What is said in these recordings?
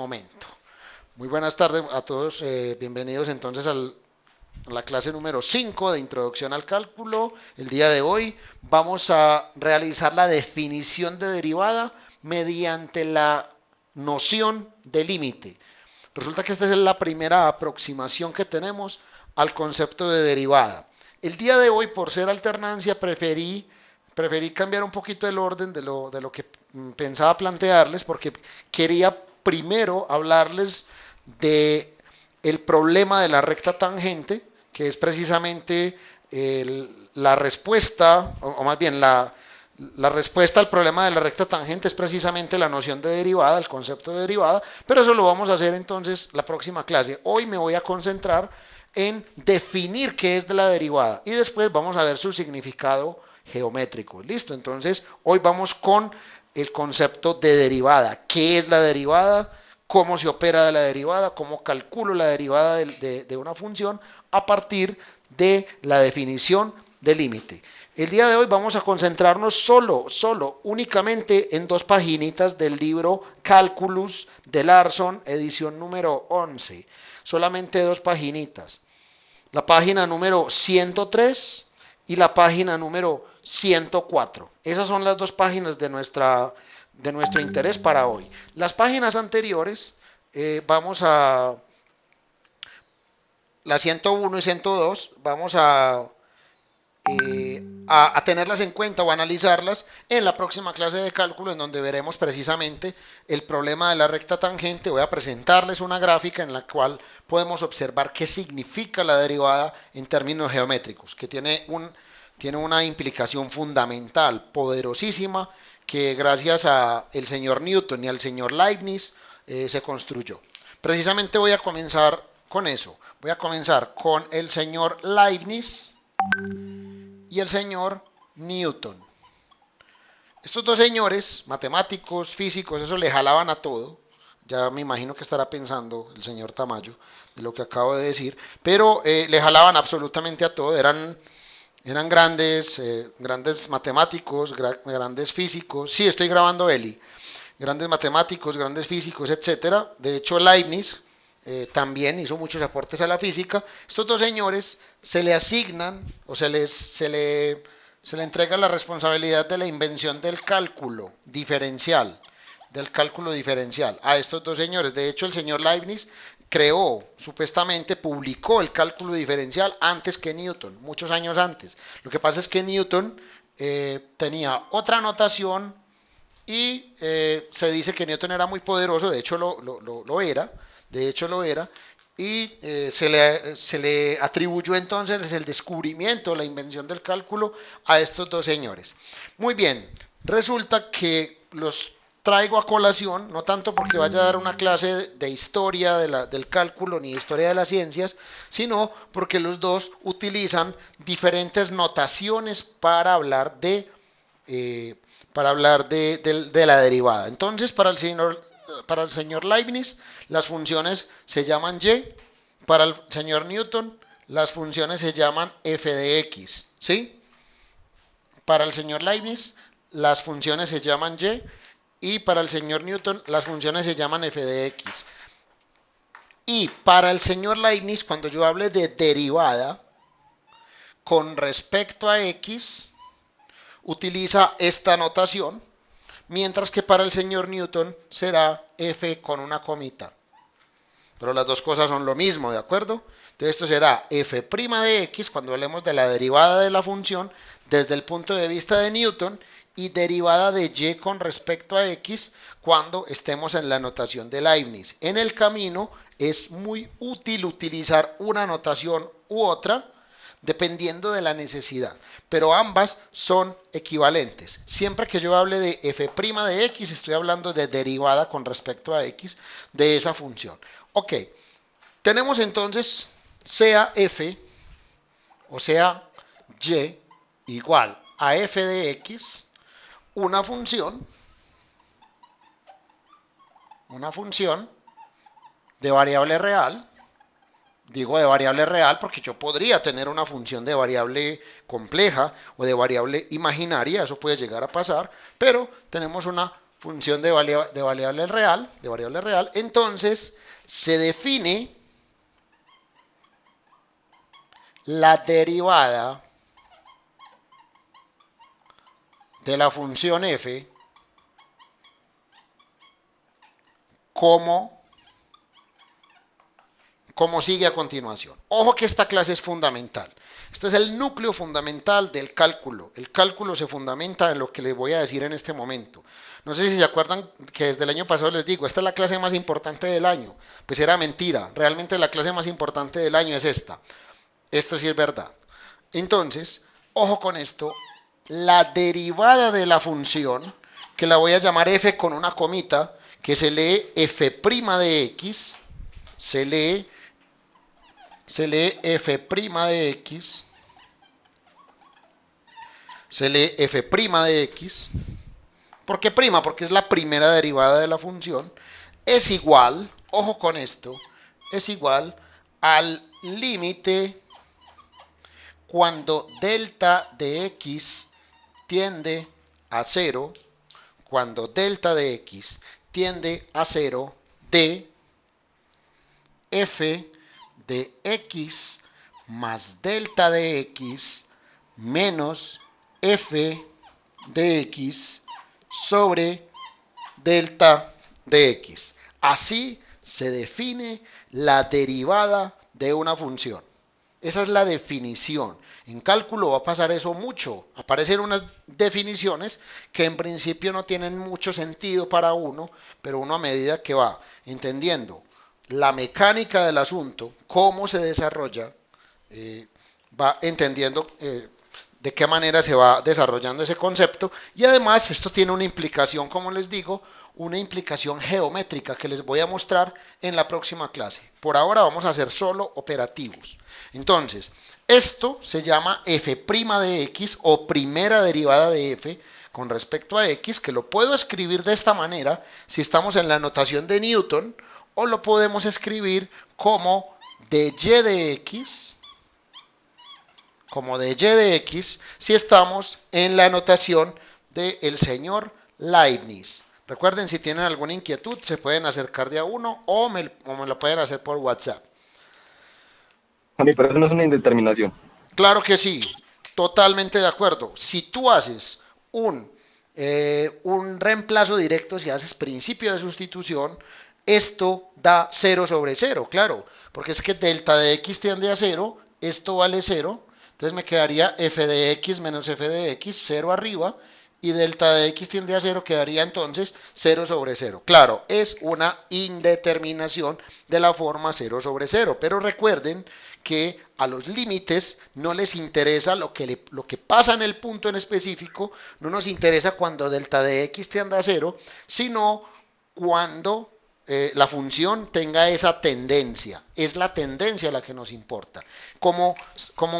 momento. Muy buenas tardes a todos, bienvenidos entonces a la clase número 5 de Introducción al Cálculo. El día de hoy vamos a realizar la definición de derivada mediante la noción de límite. Resulta que esta es la primera aproximación que tenemos al concepto de derivada. El día de hoy, por ser alternancia, preferí cambiar un poquito el orden de lo que pensaba plantearles, porque quería primero hablarles de el problema de la recta tangente, que es precisamente la respuesta, o más bien la respuesta al problema de la recta tangente es precisamente la noción de derivada, el concepto de derivada, pero eso lo vamos a hacer entonces la próxima clase. Hoy me voy a concentrar en definir qué es de la derivada y después vamos a ver su significado geométrico. ¿Listo? Entonces, hoy vamos con el concepto de derivada. ¿Qué es la derivada? ¿Cómo se opera de la derivada? ¿Cómo calculo la derivada de una función a partir de la definición de límite? El día de hoy vamos a concentrarnos únicamente en dos paginitas del libro Calculus de Larson, edición número 11. Solamente dos paginitas. La página número 103 y la página número 104. Esas son las dos páginas de nuestro interés para hoy. Las páginas anteriores, vamos a la 101 y 102, vamos a tenerlas en cuenta o analizarlas en la próxima clase de cálculo, en donde veremos precisamente el problema de la recta tangente. Voy a presentarles una gráfica en la cual podemos observar qué significa la derivada en términos geométricos, que tiene una implicación fundamental, poderosísima, que gracias a el señor Newton y al señor Leibniz se construyó. Precisamente voy a comenzar con eso. Voy a comenzar con el señor Leibniz y el señor Newton. Estos dos señores, matemáticos, físicos, eso le jalaban a todo. Ya me imagino que estará pensando el señor Tamayo de lo que acabo de decir, pero le jalaban absolutamente a todo. Eran grandes matemáticos, grandes físicos. Sí, estoy grabando Eli. Grandes matemáticos, grandes físicos, etcétera. De hecho, Leibniz también hizo muchos aportes a la física. Estos dos señores se le asignan o se le entrega la responsabilidad de la invención del cálculo diferencial, a estos dos señores. De hecho, el señor Leibniz creó, supuestamente publicó el cálculo diferencial antes que Newton, muchos años antes. Lo que pasa es que Newton tenía otra notación y se dice que Newton era muy poderoso, de hecho lo era, y se le atribuyó entonces el descubrimiento, la invención del cálculo a estos dos señores. Muy bien, resulta que los traigo a colación, no tanto porque vaya a dar una clase de historia del cálculo ni historia de las ciencias, sino porque los dos utilizan diferentes notaciones para hablar de la derivada. Entonces, para el señor Leibniz, las funciones se llaman y, para el señor Newton, las funciones se llaman f de x, ¿sí? Para el señor Leibniz, las funciones se llaman y para el señor Newton, las funciones se llaman f de x. Y para el señor Leibniz, cuando yo hable de derivada con respecto a x, utiliza esta notación, mientras que para el señor Newton será f con una comita. Pero las dos cosas son lo mismo, ¿de acuerdo? Entonces esto será f' de x cuando hablemos de la derivada de la función desde el punto de vista de Newton, y derivada de y con respecto a x cuando estemos en la notación de Leibniz. En el camino es muy útil utilizar una notación u otra dependiendo de la necesidad, pero ambas son equivalentes. Siempre que yo hable de f' de x, estoy hablando de derivada con respecto a x de esa función. Ok, tenemos entonces sea f o sea y igual a f de x, una función de variable real. Digo de variable real porque yo podría tener una función de variable compleja o de variable imaginaria, eso puede llegar a pasar, pero tenemos una función de variable real, entonces se define la derivada de la función f como sigue a continuación. Ojo que esta clase es fundamental. Esto es el núcleo fundamental del cálculo. El cálculo se fundamenta en lo que les voy a decir en este momento. No sé si se acuerdan que desde el año pasado les digo, esta es la clase más importante del año. Pues era mentira. Realmente la clase más importante del año es esta. Esto sí es verdad. Entonces, ojo con esto. La derivada de la función, que la voy a llamar f con una comita, que se lee f' de x, se lee f' de x, se lee f' de x. ¿Por qué prima? Porque es la primera derivada de la función. Es igual, ojo con esto, es igual al límite cuando delta de x tiende a 0, cuando delta de x tiende a 0 de f de x más delta de x menos f de x sobre delta de x. Así se define la derivada de una función. Esa es la definición. En cálculo va a pasar eso mucho. Aparecen unas definiciones que en principio no tienen mucho sentido para uno, pero uno a medida que va entendiendo la mecánica del asunto, cómo se desarrolla, va entendiendo de qué manera se va desarrollando ese concepto, y además esto tiene una implicación, como les digo, una implicación geométrica que les voy a mostrar en la próxima clase. Por ahora vamos a hacer solo operativos. Entonces, esto se llama f' de x o primera derivada de f con respecto a x, que lo puedo escribir de esta manera si estamos en la notación de Newton, o lo podemos escribir como de y de x, si estamos en la notación del señor Leibniz. Recuerden, si tienen alguna inquietud, se pueden acercar de a uno o me lo pueden hacer por WhatsApp. A mí, pero eso no es una indeterminación. Claro que sí, totalmente de acuerdo. Si tú haces un reemplazo directo, si haces principio de sustitución, esto da 0 sobre 0, claro, porque es que delta de x tiende a 0, esto vale 0, entonces me quedaría f de x menos f de x, 0 arriba, y delta de x tiende a 0 quedaría entonces 0 sobre 0. Claro, es una indeterminación de la forma 0 sobre 0, pero recuerden que a los límites no les interesa lo que pasa en el punto en específico, no nos interesa cuando delta de x tiende a 0, sino cuando la función tenga esa tendencia. Es la tendencia la que nos importa. Como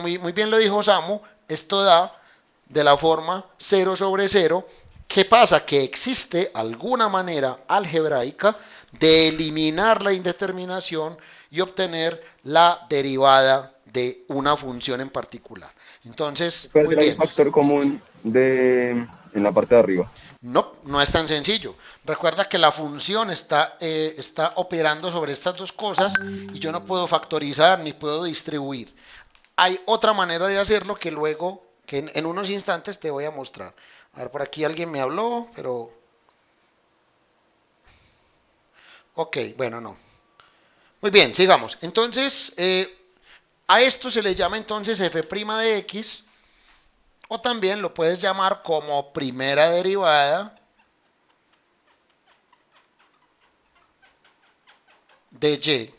muy bien lo dijo Samu, esto da de la forma 0 sobre 0. ¿Qué pasa? Que existe alguna manera algebraica de eliminar la indeterminación y obtener la derivada de una función en particular. Entonces, Puede muy ser ahí bien. un factor común en la parte de arriba. No, no es tan sencillo. Recuerda que la función está operando sobre estas dos cosas y yo no puedo factorizar ni puedo distribuir. Hay otra manera de hacerlo que luego, que en unos instantes te voy a mostrar. A ver, por aquí alguien me habló, pero... Ok, bueno, no. Muy bien, sigamos. Entonces, a esto se le llama entonces f' de x, o también lo puedes llamar como primera derivada de y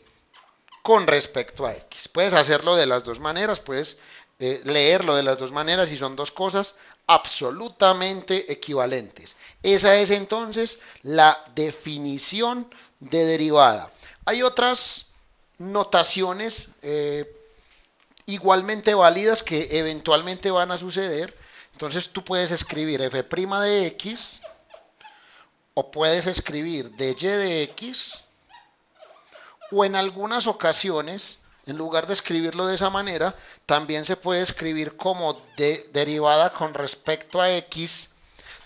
con respecto a x. Puedes hacerlo de las dos maneras, puedes leerlo de las dos maneras y son dos cosas absolutamente equivalentes. Esa es entonces la definición de derivada. Hay otras notaciones igualmente válidas que eventualmente van a suceder. Entonces tú puedes escribir f' de x o puedes escribir de y de x, o en algunas ocasiones, en lugar de escribirlo de esa manera, también se puede escribir como derivada con respecto a x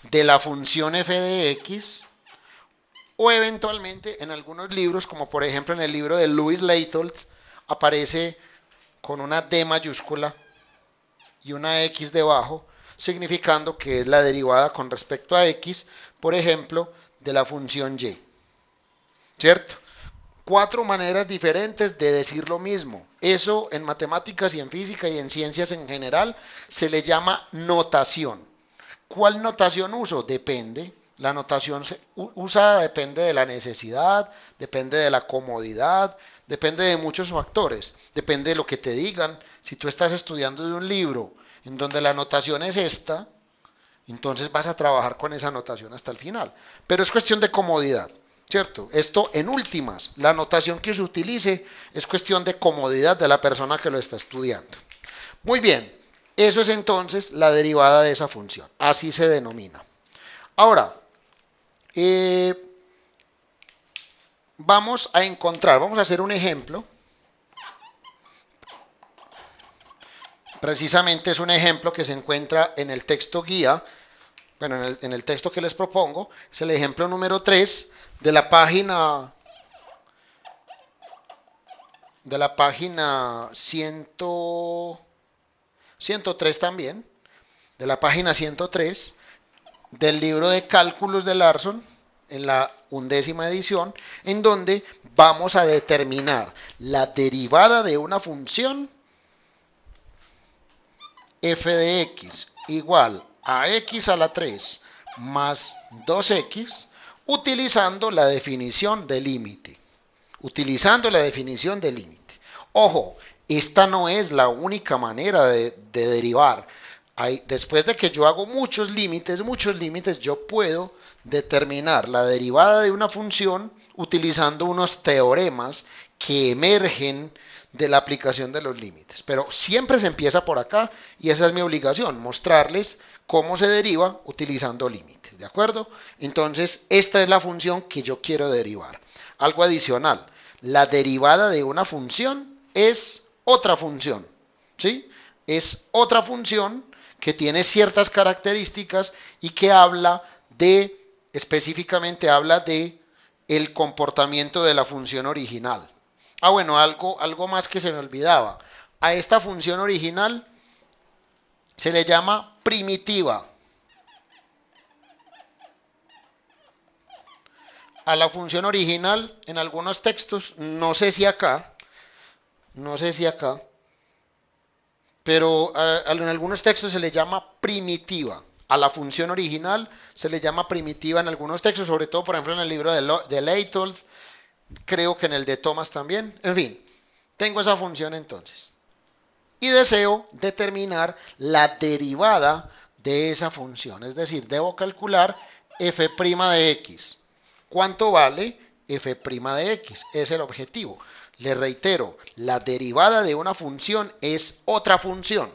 de la función f de x o eventualmente en algunos libros, como por ejemplo en el libro de Louis Leitholt, aparece con una D mayúscula y una X debajo, significando que es la derivada con respecto a X, por ejemplo, de la función Y. ¿Cierto? 4 maneras diferentes de decir lo mismo. Eso en matemáticas y en física y en ciencias en general se le llama notación. ¿Cuál notación uso? Depende. La notación usada depende de la necesidad, depende de la comodidad, depende de muchos factores, depende de lo que te digan. Si tú estás estudiando de un libro en donde la notación es esta, entonces vas a trabajar con esa notación hasta el final. Pero es cuestión de comodidad, ¿cierto? Esto en últimas, la notación que se utilice es cuestión de comodidad de la persona que lo está estudiando. Muy bien, eso es entonces la derivada de esa función, así se denomina. Ahora, vamos a hacer un ejemplo. Precisamente es un ejemplo que se encuentra en el texto guía, bueno, en el texto que les propongo, es el ejemplo número 3 de la página 103 también, de la página 103 del libro de cálculos de Larson, en la 11ª edición, en donde vamos a determinar la derivada de una función f de x igual a x a la 3 más 2x, utilizando la definición de límite. Ojo, esta no es la única manera de derivar. Después de que yo hago muchos límites, yo puedo determinar la derivada de una función utilizando unos teoremas que emergen de la aplicación de los límites. Pero siempre se empieza por acá y esa es mi obligación, mostrarles cómo se deriva utilizando límites, ¿de acuerdo? Entonces, esta es la función que yo quiero derivar. Algo adicional, la derivada de una función es otra función, ¿sí? Es otra función que tiene ciertas características y que específicamente habla de el comportamiento de la función original. Ah, bueno, algo más que se me olvidaba. A esta función original se le llama primitiva. A la función original, en algunos textos, no sé si acá, pero en algunos textos se le llama primitiva. A la función original se le llama primitiva en algunos textos, sobre todo, por ejemplo, en el libro de Leitholt, creo que en el de Thomas también. En fin, tengo esa función entonces. Y deseo determinar la derivada de esa función. Es decir, debo calcular f' de x. ¿Cuánto vale f' de x? Es el objetivo. Le reitero, la derivada de una función es otra función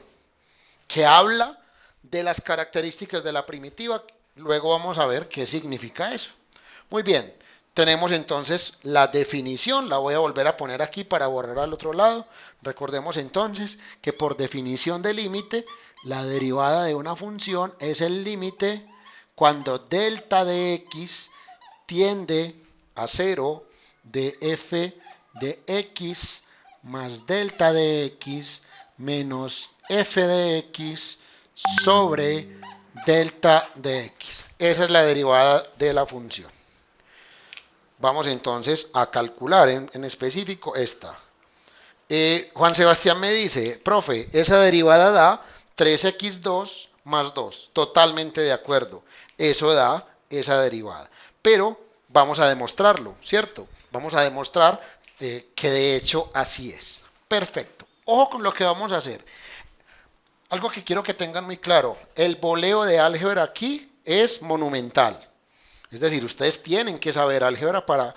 que habla de las características de la primitiva. Luego vamos a ver qué significa eso. Muy bien, tenemos entonces la definición. La voy a volver a poner aquí para borrar al otro lado. Recordemos entonces que por definición de límite, la derivada de una función es el límite cuando delta de x tiende a 0 de f de x más delta de x menos f de x sobre delta de x. Esa es la derivada de la función. Vamos entonces a calcular en específico esta. Juan Sebastián me dice, profe, esa derivada da 3x2 más 2. Totalmente de acuerdo. Eso da esa derivada. Pero vamos a demostrarlo, ¿cierto? Vamos a demostrar que de hecho así es. Perfecto. Ojo con lo que vamos a hacer. Algo que quiero que tengan muy claro. El boleo de álgebra aquí es monumental. Es decir, ustedes tienen que saber álgebra para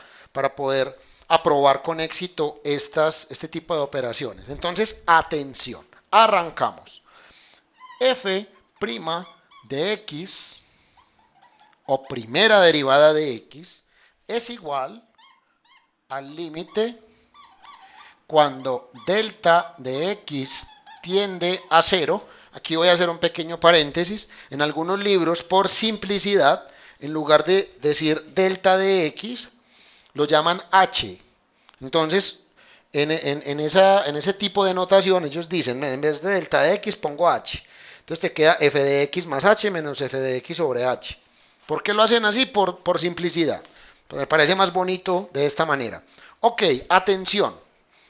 poder aprobar con éxito este tipo de operaciones. Entonces, atención. Arrancamos. F' de x o primera derivada de x es igual al límite cuando delta de x tiende a 0. Aquí voy a hacer un pequeño paréntesis. En algunos libros, por simplicidad, en lugar de decir delta de x, lo llaman h. Entonces, en ese tipo de notación, ellos dicen, en vez de delta de x, pongo h. Entonces te queda f de x más h menos f de x sobre h. ¿Por qué lo hacen así? Por simplicidad. Pero me parece más bonito de esta manera. Ok, atención.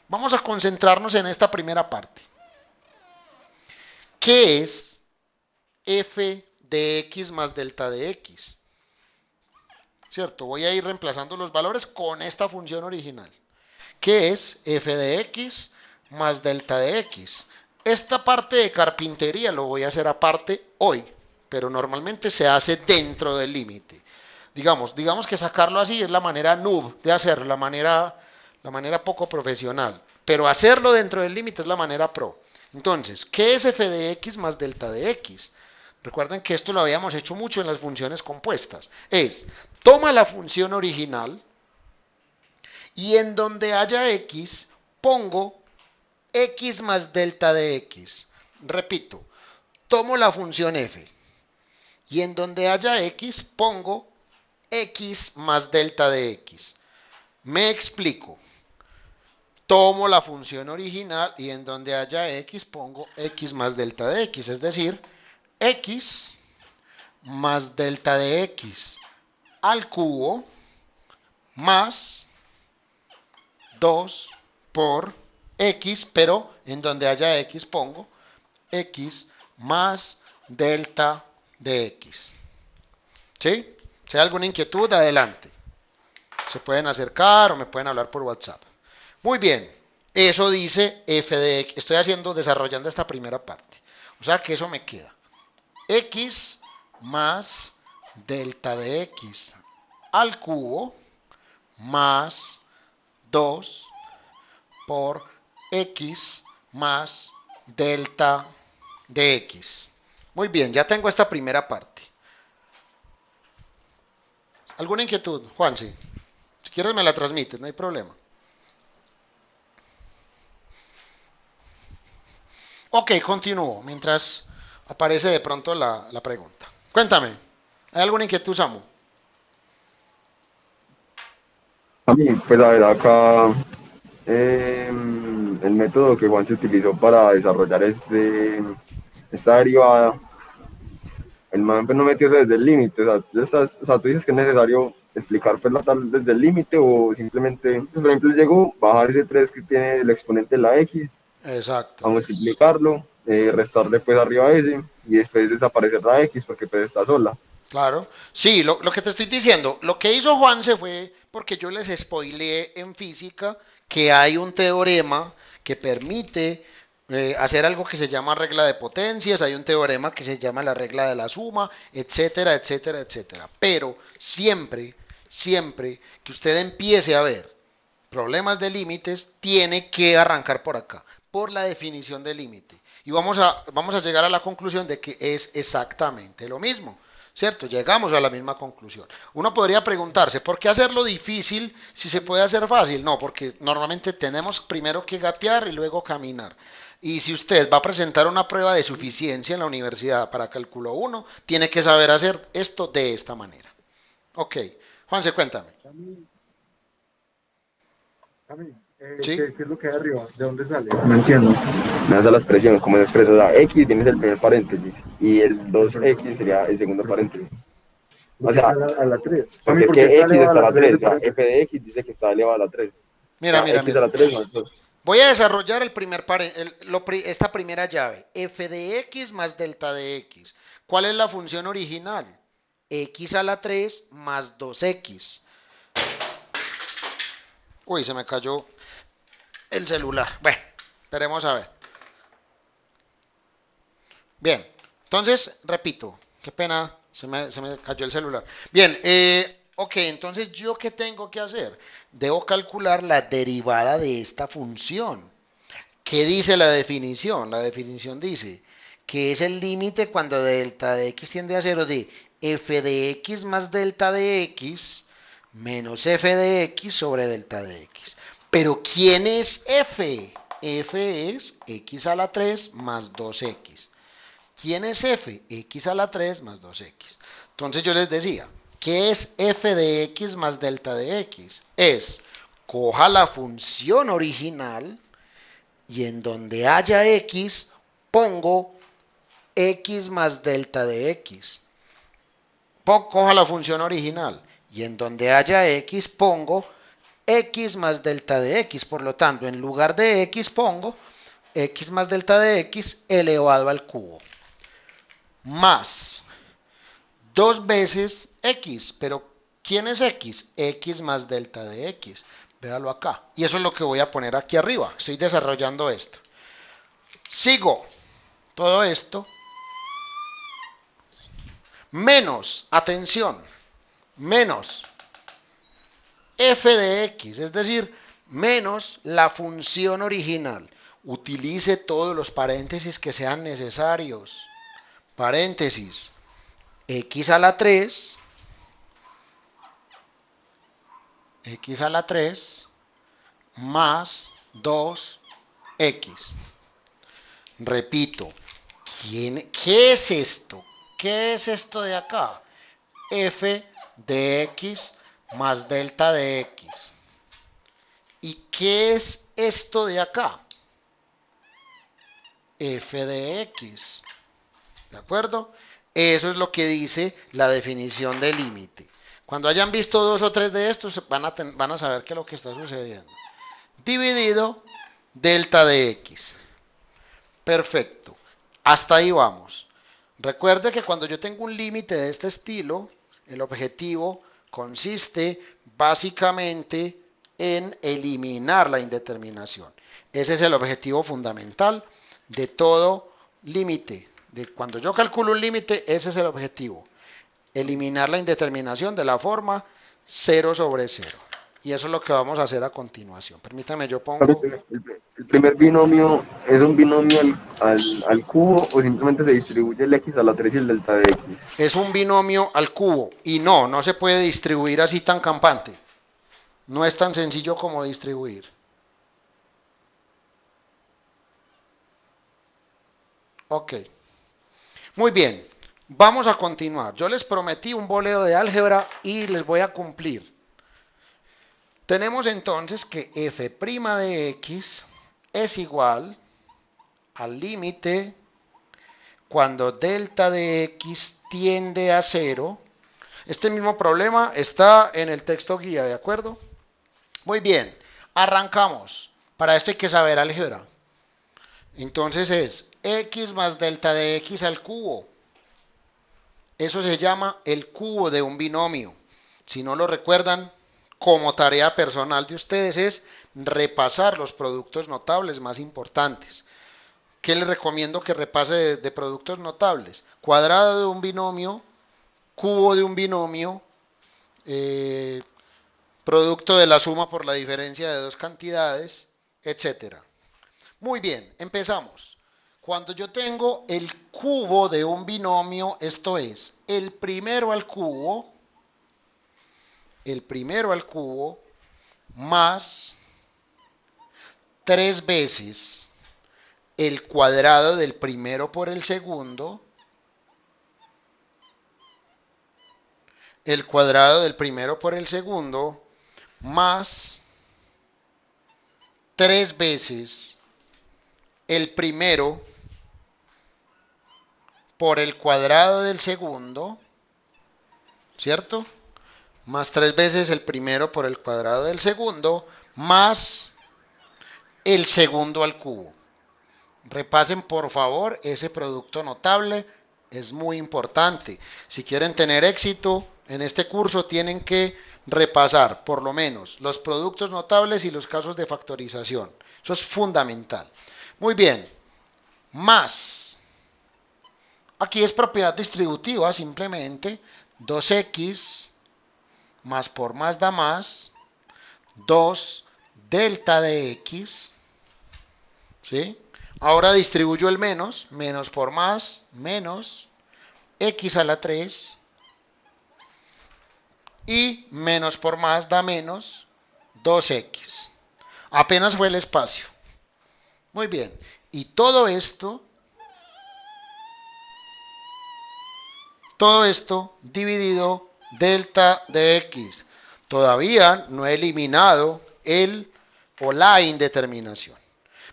Vamos a concentrarnos en esta primera parte. ¿Qué es f de x más delta de x? ¿Cierto? Voy a ir reemplazando los valores con esta función original. ¿Qué es f de x más delta de x? Esta parte de carpintería lo voy a hacer aparte hoy, pero normalmente se hace dentro del límite. Digamos que sacarlo así es la manera noob de hacerlo, la manera poco profesional. Pero hacerlo dentro del límite es la manera pro. Entonces, ¿qué es f de x más delta de x? Recuerden que esto lo habíamos hecho mucho en las funciones compuestas. Toma la función original y en donde haya x, pongo x más delta de x. Repito, tomo la función f y en donde haya x, pongo x más delta de x. Me explico. Tomo la función original y en donde haya x, pongo x más delta de x. Es decir, x más delta de x al cubo más 2 por x, pero en donde haya x pongo x más delta de x. ¿Sí? Si hay alguna inquietud, adelante. Se pueden acercar o me pueden hablar por WhatsApp. Muy bien. Eso dice f de x. Estoy desarrollando esta primera parte. O sea que eso me queda. X más delta de x al cubo más 2 por x más delta de x. Muy bien, ya tengo esta primera parte. ¿Alguna inquietud, Juanse? Si quieres me la transmites, no hay problema. Ok, continúo, mientras aparece de pronto la pregunta. Cuéntame, ¿hay alguna inquietud, Samu? A mí, pues a ver, acá el método que Juan se utilizó para desarrollar esta derivada, el man pues, no metió eso desde el límite. O sea, tú dices que es necesario explicar pues, la tal desde el límite o simplemente, por ejemplo, él llegó, bajar ese 3 que tiene el exponente de la x, a Exacto. multiplicarlo, restarle pues arriba a ese y después desaparecer la x porque pues está sola. Claro. Sí, lo que te estoy diciendo, lo que hizo Juanse fue porque yo les spoileé en física que hay un teorema que permite hacer algo que se llama regla de potencias, hay un teorema que se llama la regla de la suma, etcétera, etcétera, etcétera. Pero siempre que usted empiece a ver problemas de límites, tiene que arrancar por acá, por la definición de límite. Y vamos a llegar a la conclusión de que es exactamente lo mismo. ¿Cierto? Llegamos a la misma conclusión. Uno podría preguntarse, ¿por qué hacerlo difícil si se puede hacer fácil? No, porque normalmente tenemos primero que gatear y luego caminar. Y si usted va a presentar una prueba de suficiencia en la universidad para cálculo 1, tiene que saber hacer esto de esta manera. Ok, Juanse, cuéntame. Cami, ¿Sí? ¿qué es lo que hay arriba? ¿De dónde sale? No entiendo. Me hace la expresión, como se expresa, o sea, x tienes el primer paréntesis y el 2x sería el segundo paréntesis. ¿Por O qué sea, está a la 3? porque Cami, es ¿por qué que está x elevado está a a la la 3 3, de o sea, paréntesis? f de x dice que está elevado a la 3. O Mira, sea, mira, x a mira. la 3 más 2. Voy a desarrollar esta primera llave, f de x más delta de x. ¿Cuál es la función original? X a la 3 más 2x. Uy, se me cayó el celular. Bueno, esperemos a ver. Bien, entonces, repito, qué pena, se me cayó el celular. Bien, ok, entonces, ¿yo qué tengo que hacer? Debo calcular la derivada de esta función. ¿Qué dice la definición? La definición dice que es el límite cuando delta de x tiende a cero de f de x más delta de x menos f de x sobre delta de x. Pero ¿quién es f? F es x a la 3 más 2x. ¿Quién es f? X a la 3 más 2x. Entonces yo les decía, ¿Qué es f de x más delta de x? Es, coja la función original y en donde haya x, pongo x más delta de x. Coja la función original y en donde haya x, pongo x más delta de x. Por lo tanto, en lugar de x, pongo x más delta de x elevado al cubo. Más 2 veces x, pero ¿quién es x? X más delta de x. Véalo acá. Y eso es lo que voy a poner aquí arriba. Estoy desarrollando esto. Sigo todo esto. Menos, atención, menos f de x, es decir, menos la función original. Utilice todos los paréntesis que sean necesarios. Paréntesis, x a la 3 más 2x. Repito, ¿qué es esto? ¿Qué es esto de acá? F de x más delta de x. ¿Y qué es esto de acá? F de x. ¿De acuerdo? Eso es lo que dice la definición de límite. Cuando hayan visto 2 o 3 de estos, van a saber qué es lo que está sucediendo. Dividido delta de x. Perfecto. Hasta ahí vamos. Recuerde que cuando yo tengo un límite de este estilo, el objetivo consiste básicamente en eliminar la indeterminación. Ese es el objetivo fundamental de todo límite. Cuando yo calculo un límite, ese es el objetivo. Eliminar la indeterminación de la forma 0 sobre 0. Y eso es lo que vamos a hacer a continuación. Permítame, yo pongo... ¿El primer binomio es un binomio al cubo o simplemente se distribuye el x a la 3 y el delta de x? Es un binomio al cubo y no se puede distribuir así tan campante. No es tan sencillo como distribuir. Ok. Muy bien. Vamos a continuar. Yo les prometí un boleo de álgebra y les voy a cumplir. Tenemos entonces que f' de x es igual al límite cuando delta de x tiende a 0. Este mismo problema está en el texto guía, ¿de acuerdo? Muy bien, arrancamos. Para esto hay que saber álgebra. Entonces es x más delta de x al cubo. Eso se llama el cubo de un binomio. Si no lo recuerdan, como tarea personal de ustedes es repasar los productos notables más importantes. ¿Qué les recomiendo que repase de productos notables? Cuadrado de un binomio, cubo de un binomio, producto de la suma por la diferencia de dos cantidades, etcétera. Muy bien, empezamos. Cuando yo tengo el cubo de un binomio, esto es el primero al cubo más 3 veces el cuadrado del primero por el segundo, más 3 veces el primero por el cuadrado del segundo, ¿cierto? Más 3 veces el primero por el cuadrado del segundo, más el segundo al cubo. Repasen por favor ese producto notable, es muy importante. Si quieren tener éxito en este curso tienen que repasar por lo menos los productos notables y los casos de factorización. Eso es fundamental. Muy bien, más. Aquí es propiedad distributiva, simplemente 2x más por más da más, 2 delta de x, ¿sí? Ahora distribuyo el menos, menos por más, menos x a la 3, y menos por más da menos 2x. Apenas fue el espacio. Muy bien, y todo esto dividido delta de x. Todavía no he eliminado el o la indeterminación.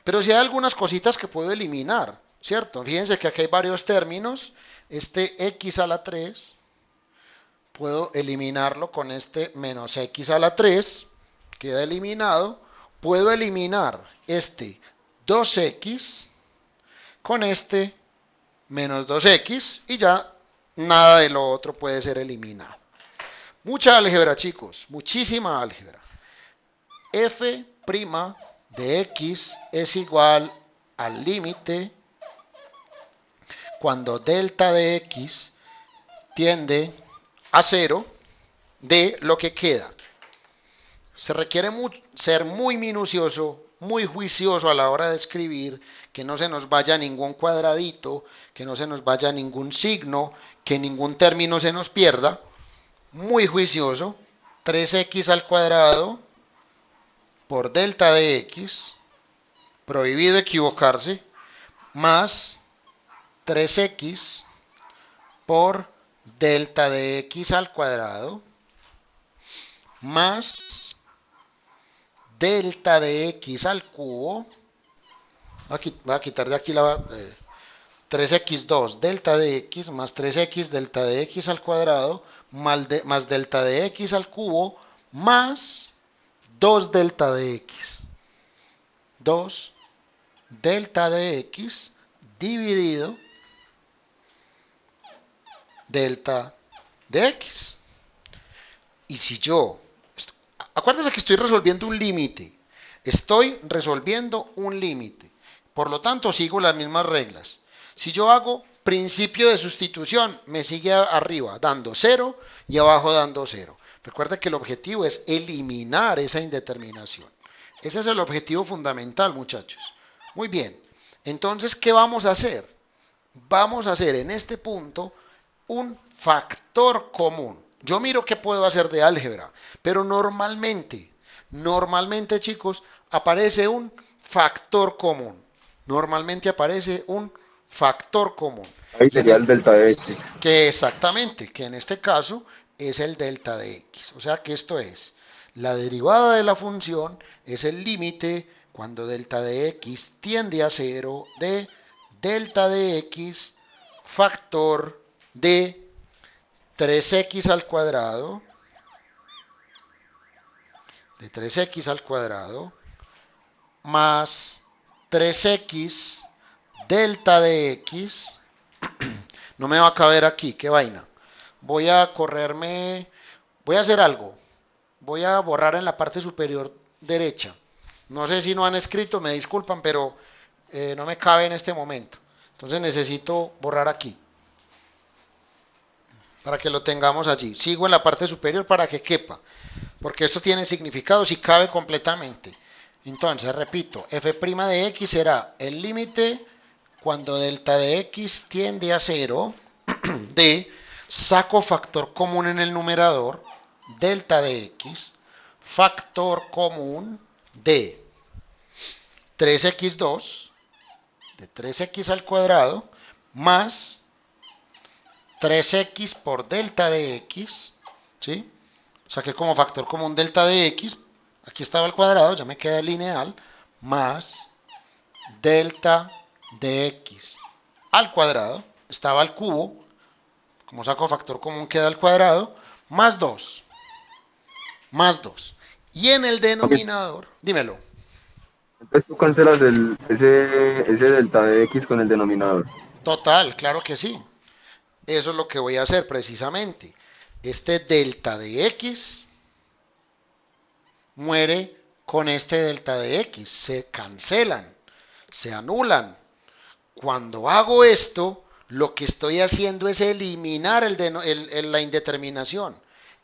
Pero sí hay algunas cositas que puedo eliminar, ¿cierto? Fíjense que aquí hay varios términos. Este x a la 3, puedo eliminarlo con este menos x a la 3, queda eliminado. Puedo eliminar este 2x con este menos 2x y ya nada de lo otro puede ser eliminado. Mucha álgebra, chicos, muchísima álgebra. F' de x es igual al límite cuando delta de x tiende a 0 de lo que queda. Se requiere ser muy minucioso, muy juicioso a la hora de escribir, que no se nos vaya ningún cuadradito, que no se nos vaya ningún signo, que ningún término se nos pierda. Muy juicioso. 3x al cuadrado por delta de x, prohibido equivocarse, más 3x por delta de x al cuadrado, más delta de x al cubo. Voy a quitar de aquí la 3x2 delta de x más 3x delta de x al cuadrado más delta de x al cubo más 2 delta de x. 2 delta de x dividido delta de x. Y si yo, acuérdense que estoy resolviendo un límite. Estoy resolviendo un límite. Por lo tanto, sigo las mismas reglas. Si yo hago principio de sustitución, me sigue arriba dando 0 y abajo dando 0. Recuerda que el objetivo es eliminar esa indeterminación. Ese es el objetivo fundamental, muchachos. Muy bien. Entonces, ¿qué vamos a hacer? Vamos a hacer en este punto un factor común. Yo miro qué puedo hacer de álgebra, pero normalmente, chicos, aparece un factor común. Normalmente aparece un factor común. Ahí sería el delta de x. Que exactamente, que en este caso es el delta de x. O sea que esto es, la derivada de la función es el límite cuando delta de x tiende a 0 de delta de x factor de 3x al cuadrado, más 3x delta de x. No me va a caber aquí, qué vaina. Voy a hacer algo. Voy a borrar en la parte superior derecha. No sé si no han escrito, me disculpan, pero no me cabe en este momento. Entonces necesito borrar aquí, para que lo tengamos allí. Sigo en la parte superior para que quepa, porque esto tiene significado si cabe completamente. Entonces, repito, f' de x será el límite cuando delta de x tiende a 0 de, saco factor común en el numerador, delta de x, factor común de 3x2, de 3x al cuadrado, más 3x por delta de x, ¿sí? Saqué como factor común delta de x, aquí estaba el cuadrado, ya me queda el lineal, más delta de x al cuadrado, estaba al cubo, como saco factor común queda al cuadrado, más 2, y en el denominador, dímelo. Entonces tú cancelas ese delta de x con el denominador. Total, claro que sí. Eso es lo que voy a hacer precisamente. Este delta de x muere con este delta de x. Se cancelan, se anulan. Cuando hago esto, lo que estoy haciendo es eliminar la indeterminación.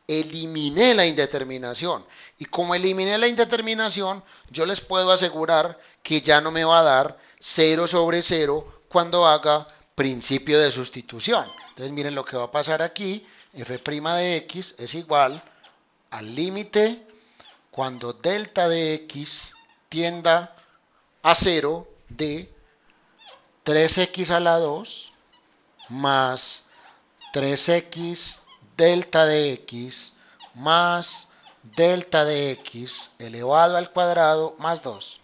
Eliminé la indeterminación. Y como eliminé la indeterminación, yo les puedo asegurar que ya no me va a dar 0 sobre 0 cuando haga principio de sustitución. Entonces miren lo que va a pasar aquí. F' de x es igual al límite cuando delta de x tienda a 0 de 3x a la 2 más 3x delta de x más delta de x elevado al cuadrado más 2.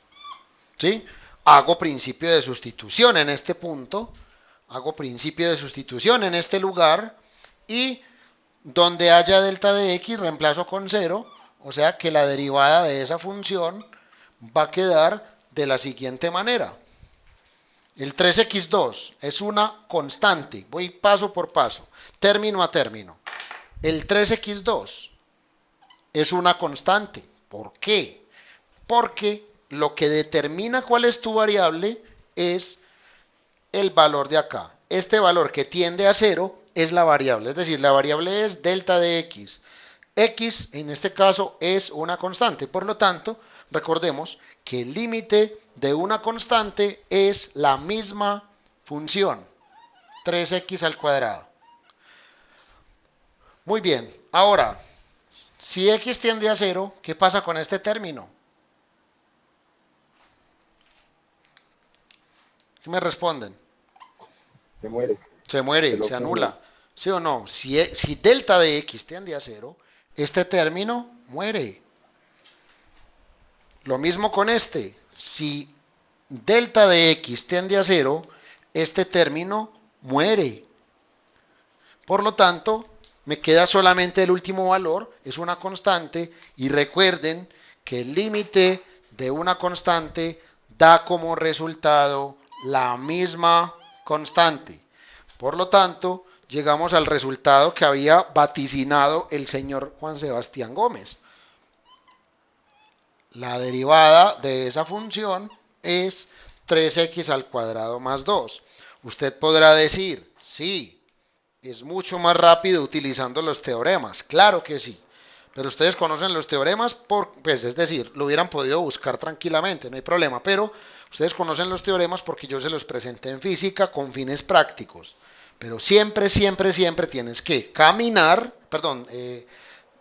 ¿Sí? Hago principio de sustitución en este punto, hago principio de sustitución en este lugar y donde haya delta de x reemplazo con 0, o sea que la derivada de esa función va a quedar de la siguiente manera. El 3x2 es una constante, voy paso por paso, término a término. El 3x2 es una constante. ¿Por qué? Porque lo que determina cuál es tu variable es el valor de acá. Este valor que tiende a 0 es la variable, es decir, la variable es delta de x. X en este caso es una constante, por lo tanto, recordemos que el límite de una constante es la misma función, 3x al cuadrado. Muy bien, ahora, si x tiende a 0, ¿qué pasa con este término? ¿Qué me responden? Se muere. Se muere, se anula. ¿Sí o no? Si delta de x tiende a 0, este término muere. Lo mismo con este. Si delta de x tiende a 0, este término muere. Por lo tanto, me queda solamente el último valor, es una constante, y recuerden que el límite de una constante da como resultado la misma constante. Por lo tanto, llegamos al resultado que había vaticinado el señor Juan Sebastián Gómez. La derivada de esa función es 3x al cuadrado más 2. Usted podrá decir, sí, es mucho más rápido utilizando los teoremas. Claro que sí. Pero ustedes conocen los teoremas, pues es decir, lo hubieran podido buscar tranquilamente, no hay problema. Pero ustedes conocen los teoremas porque yo se los presenté en física con fines prácticos. Pero siempre, siempre, siempre tienes que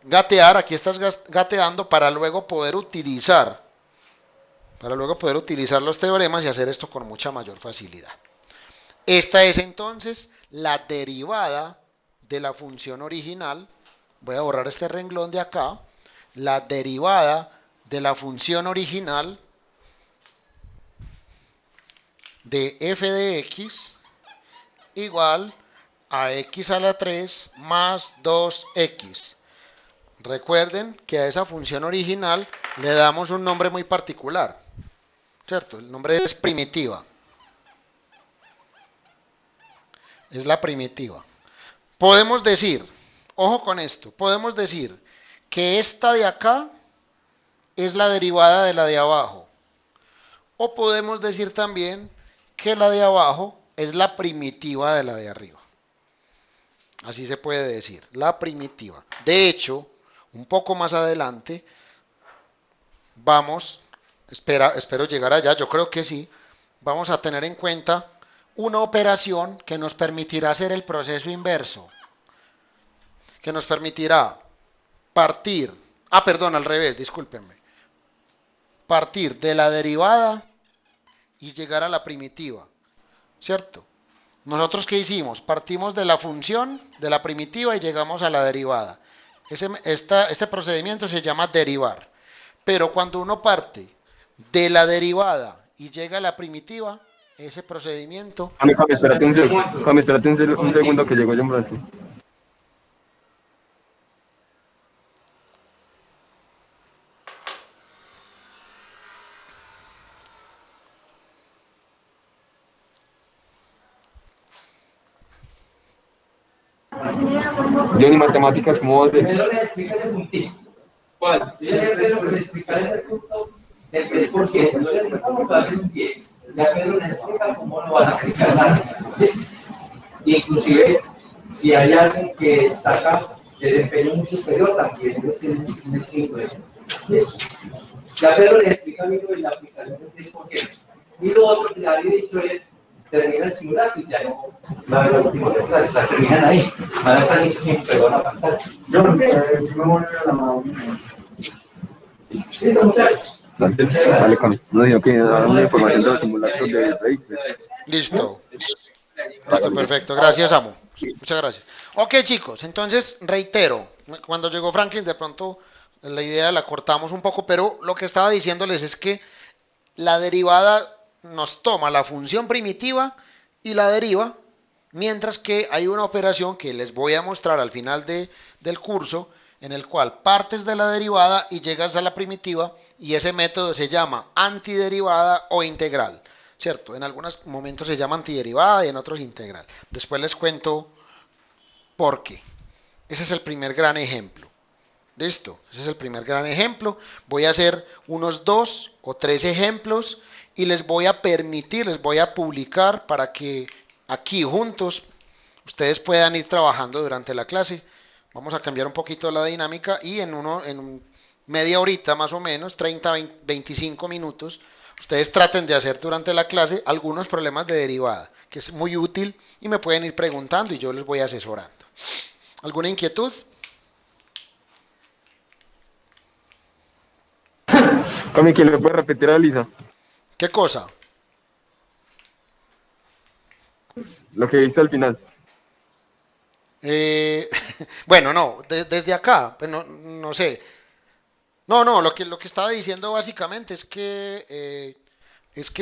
gatear, aquí estás gateando para luego poder utilizar los teoremas y hacer esto con mucha mayor facilidad. Esta es entonces la derivada de la función original. Voy a borrar este renglón de acá. La derivada de la función original de f de x igual a x a la 3 más 2x. Recuerden que a esa función original le damos un nombre muy particular, ¿cierto? El nombre es primitiva. Es la primitiva. Podemos decir, ojo con esto, podemos decir que esta de acá es la derivada de la de abajo. O podemos decir también que la de abajo es la primitiva de la de arriba. Así se puede decir, la primitiva. De hecho, un poco más adelante, espero llegar allá, yo creo que sí, vamos a tener en cuenta una operación que nos permitirá hacer el proceso inverso, que nos permitirá partir de la derivada y llegar a la primitiva, ¿cierto? Nosotros, ¿qué hicimos? Partimos de la función, de la primitiva y llegamos a la derivada. Este procedimiento se llama derivar. Pero cuando uno parte de la derivada y llega a la primitiva, ese procedimiento... Cami, espérate un segundo que llegó John Branson. Johnny, matemáticas, ¿cómo va a ser? Pedro le explica ese puntito. ¿Cuál? Pedro le explica ese punto del 3%. Yo le explico cómo va a ser un 10. Ya Pedro le explica cómo lo van a aplicar nada. Inclusive, si hay alguien que saca desempeño muy superior, también ellos tienen un estilo de eso. Ya Pedro le explica a mí lo de la aplicación del 3%. Y lo otro que le había dicho es termina el simulacro y ya no. La última clase terminan ahí. Van a estar mucho tiempo pegado a la pantalla. Yo me voy a la mano. ¿Listo, muchachos? Dale, Cami. No digo que dar una información de los simulacros de Rey. Listo, perfecto. Gracias, amo. Muchas gracias. Ok, chicos, entonces reitero, cuando llegó Franklin de pronto la idea la cortamos un poco, pero lo que estaba diciéndoles es que la derivada nos toma la función primitiva y la deriva, mientras que hay una operación que les voy a mostrar al final del curso, en el cual partes de la derivada y llegas a la primitiva, y ese método se llama antiderivada o integral, ¿cierto? En algunos momentos se llama antiderivada y en otros integral. Después les cuento por qué. Ese es el primer gran ejemplo. ¿Listo? Ese es el primer gran ejemplo. Voy a hacer unos 2 o 3 ejemplos y les voy a permitir, les voy a publicar para que aquí juntos ustedes puedan ir trabajando durante la clase. Vamos a cambiar un poquito la dinámica y media horita más o menos, 30, 25 minutos, ustedes traten de hacer durante la clase algunos problemas de derivada, que es muy útil y me pueden ir preguntando y yo les voy asesorando. ¿Alguna inquietud? Cami, ¿quién le puede repetir a Lisa? ¿Qué cosa? Lo que viste al final. Eh, bueno, no, desde acá, pues no sé. No, lo que estaba diciendo básicamente es que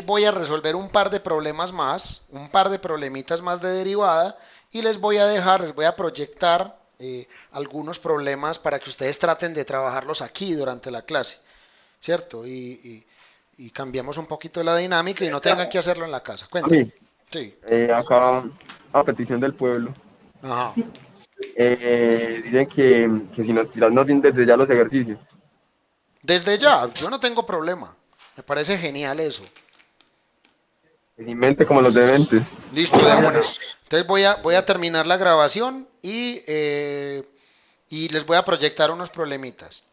voy a resolver un par de problemas más, un par de problemitas más de derivada y les voy a proyectar algunos problemas para que ustedes traten de trabajarlos aquí durante la clase, ¿cierto? Y cambiemos un poquito la dinámica y no tengan que hacerlo en la casa. Cuéntame. Cami, Sí. acá, a petición del pueblo, Ajá. dicen que si nos tiras bien desde ya los ejercicios. Desde ya, yo no tengo problema. Me parece genial eso. En mente como los dementes. Listo, de una. Entonces voy a terminar la grabación y les voy a proyectar unos problemitas.